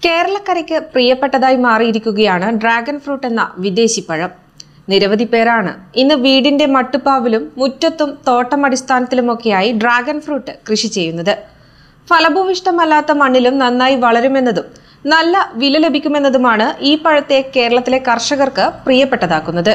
കേരളക്കരയ്ക്ക് പ്രിയപ്പെട്ടതായി മാറിയിരിക്കുകയാണ് dragon fruit എന്ന വിദേശി പഴം. നിരവധി പേരാണ് ഇന്ന് വീടിന്റെ മട്ടുപ്പാവിലും മുറ്റത്തും തോട്ടമടിസ്ഥാനത്തിലുമൊക്കെയായി ഡ്രാഗൺ ഫ്രൂട്ട് കൃഷി ചെയ്യുന്നത്. ഫലഭൂവിഷ്ടമല്ലാത്ത മണ്ണിലും നന്നായി വളരുമെന്നതും നല്ല വില ലഭിക്കുമെന്നതുമാണ് ഈ പഴത്തെ കേരളത്തിലെ കർഷകർക്ക് പ്രിയപ്പെട്ടതാക്കുന്നത്.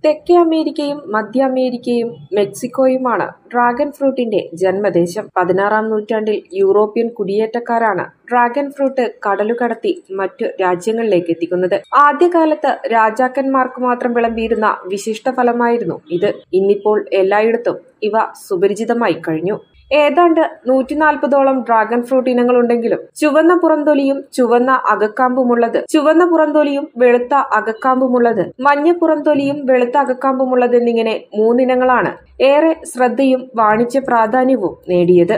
തെക്കേ അമേരിക്കയും മധ്യ അമേരിക്കയും മെക്സിക്കോയുമാണ് ഡ്രാഗൺ ഫ്രൂട്ടിന്റെ ജന്മദേശം. 16-ാം നൂറ്റാണ്ടിൽ യൂറോപ്യൻ കുടിയേറ്റക്കാരാണ് ഡ്രാഗൺ ഫ്രൂട്ട് കടലുകടത്തി മറ്റു രാജ്യങ്ങളിലേക്ക് എത്തിക്കുന്നത്. ആദ്യകാലത്ത് രാജാക്കന്മാർക്ക് മാത്രം വിളമ്പിയിരുന്ന വിശിഷ്ട ഫലമായിരുന്നു ഇത്. ഇന്നിപ്പോൾ എല്ലായിടത്തും ഇവ സുപരിചിതമായി കഴിഞ്ഞു. ഏതാണ്ട് 140ഓളം ഡ്രാഗൺ ഫ്രൂട്ട് ഇനങ്ങളുണ്ടെങ്കിലും ചുവന്ന പുറന്തൊലിയും ചുവന്ന വെളുത്ത അകക്കാമ്പുമുള്ളത്, മഞ്ഞ പുറന്തൊലിയും വെളുത്ത അകക്കാമ്പുമുള്ളത് എന്നിങ്ങനെ 3 ഇനങ്ങളാണ് ഏറെ ശ്രദ്ധയും വാണിജ്യ പ്രാധാന്യവും നേടിയത്.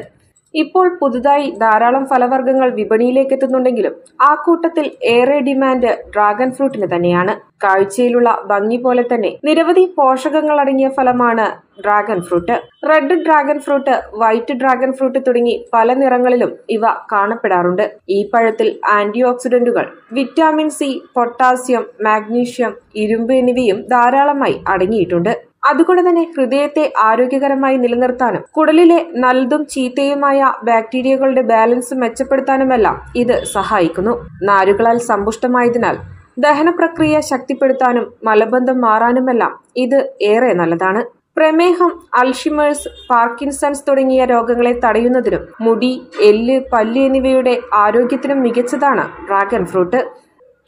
ഇപ്പോൾ പുതുതായി ധാരാളം ഫലവർഗ്ഗങ്ങൾ വിപണിയിലേക്ക് എത്തുന്നുണ്ടെങ്കിലും ആ കൂട്ടത്തിൽ ഏറെ ഡിമാൻഡ് ഡ്രാഗൺ ഫ്രൂട്ടിന് തന്നെയാണ്. കാഴ്ചയിലുള്ള ഭംഗി പോലെ തന്നെ നിരവധി പോഷകങ്ങൾ അടങ്ങിയ ഫലമാണ് dragon fruit. Red dragon fruit, white dragon fruit തുടങ്ങി പല നിറങ്ങളിലും ഇവ കാണപ്പെടാറുണ്ട്. ഈ പഴത്തിൽ ആന്റി ഓക്സിഡന്റുകൾ, വിറ്റാമിൻ സി, പൊട്ടാസ്യം, മാഗ്നീഷ്യം, ഇരുമ്പ് എന്നിവയും ധാരാളമായി അടങ്ങിയിട്ടുണ്ട്. അതുകൊണ്ട് തന്നെ ഹൃദയത്തെ ആരോഗ്യകരമായി നിലനിർത്താനും കുടലിലെ നല്ലതും ചീത്തയുമായ ബാക്ടീരിയകളുടെ ബാലൻസ് മെച്ചപ്പെടുത്താനുമെല്ലാം ഇത് സഹായിക്കുന്നു. നാരുകളാൽ സമ്പുഷ്ടമായതിനാൽ ദഹന പ്രക്രിയ ശക്തിപ്പെടുത്താനും മലബന്ധം മാറാനുമെല്ലാം ഇത് ഏറെ നല്ലതാണ്. പ്രമേഹം, അൽഷിമേഴ്സ്, പാർക്കിൻസൺസ് തുടങ്ങിയ രോഗങ്ങളെ തടയുന്നതിനും മുടി, എല്ല്, പല്ല് എന്നിവയുടെ ആരോഗ്യത്തിനും മികച്ചതാണ് ഡ്രാഗൺ ഫ്രൂട്ട്.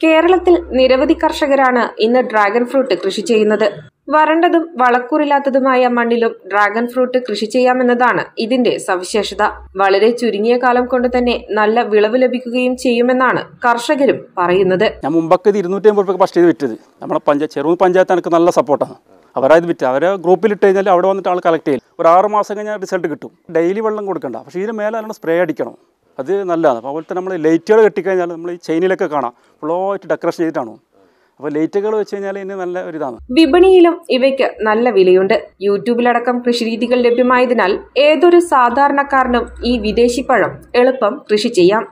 കേരളത്തിൽ നിരവധി കർഷകരാണ് ഇന്ന് ഡ്രാഗൺ ഫ്രൂട്ട് കൃഷി ചെയ്യുന്നത്. വരണ്ടതും വളക്കൂറില്ലാത്തതുമായ മണ്ണിലും ഡ്രാഗൺ ഫ്രൂട്ട് കൃഷി ചെയ്യാമെന്നതാണ് ഇതിന്റെ സവിശേഷത. വളരെ ചുരുങ്ങിയ കാലം കൊണ്ട് തന്നെ നല്ല വിളവ് ലഭിക്കുകയും ചെയ്യുമെന്നാണ് കർഷകരും പറയുന്നത്. ഞാൻ മുമ്പൊക്കെ 250 രൂപ ഫസ്റ്റ് ചെയ്ത് വിറ്റത്. നമ്മുടെ ചെറുപുഴ പഞ്ചായത്ത് എനിക്ക് നല്ല സപ്പോർട്ടാണ്. അവരായത് വിറ്റ് അവരെ ഗ്രൂപ്പിലിട്ട് കഴിഞ്ഞാൽ അവിടെ വന്നിട്ട് ആൾ കളക്ട് ചെയ്യും. ഒരു 6 മാസം കഴിഞ്ഞാൽ റിസൾട്ട് കിട്ടും. ഡെയിലി വെള്ളം കൊടുക്കണ്ട, പക്ഷേ ഇതിന് മേലെ നമ്മൾ സ്പ്രേ അടിക്കണം. അത് നല്ലതാണ്. അപ്പോൾ അതുപോലെ തന്നെ നമ്മൾ ലൈറ്റുകൾ കെട്ടിക്കഴിഞ്ഞാൽ നമ്മൾ ഈ ചെയിനിലൊക്കെ കാണാം ഫ്ലോയിട്ട് ഡെക്കറേഷൻ ചെയ്തിട്ടാണോ. അപ്പോൾ ലൈറ്റുകൾ വെച്ച് കഴിഞ്ഞാൽ ഇതിന് നല്ല ഒരു ഇതാണ്. വിപണിയിലും ഇവയ്ക്ക് നല്ല വിലയുണ്ട്. യൂട്യൂബിലടക്കം കൃഷിരീതികൾ ലഭ്യമായതിനാൽ ഏതൊരു സാധാരണക്കാരനും ഈ വിദേശി പഴം എളുപ്പം കൃഷി ചെയ്യാം.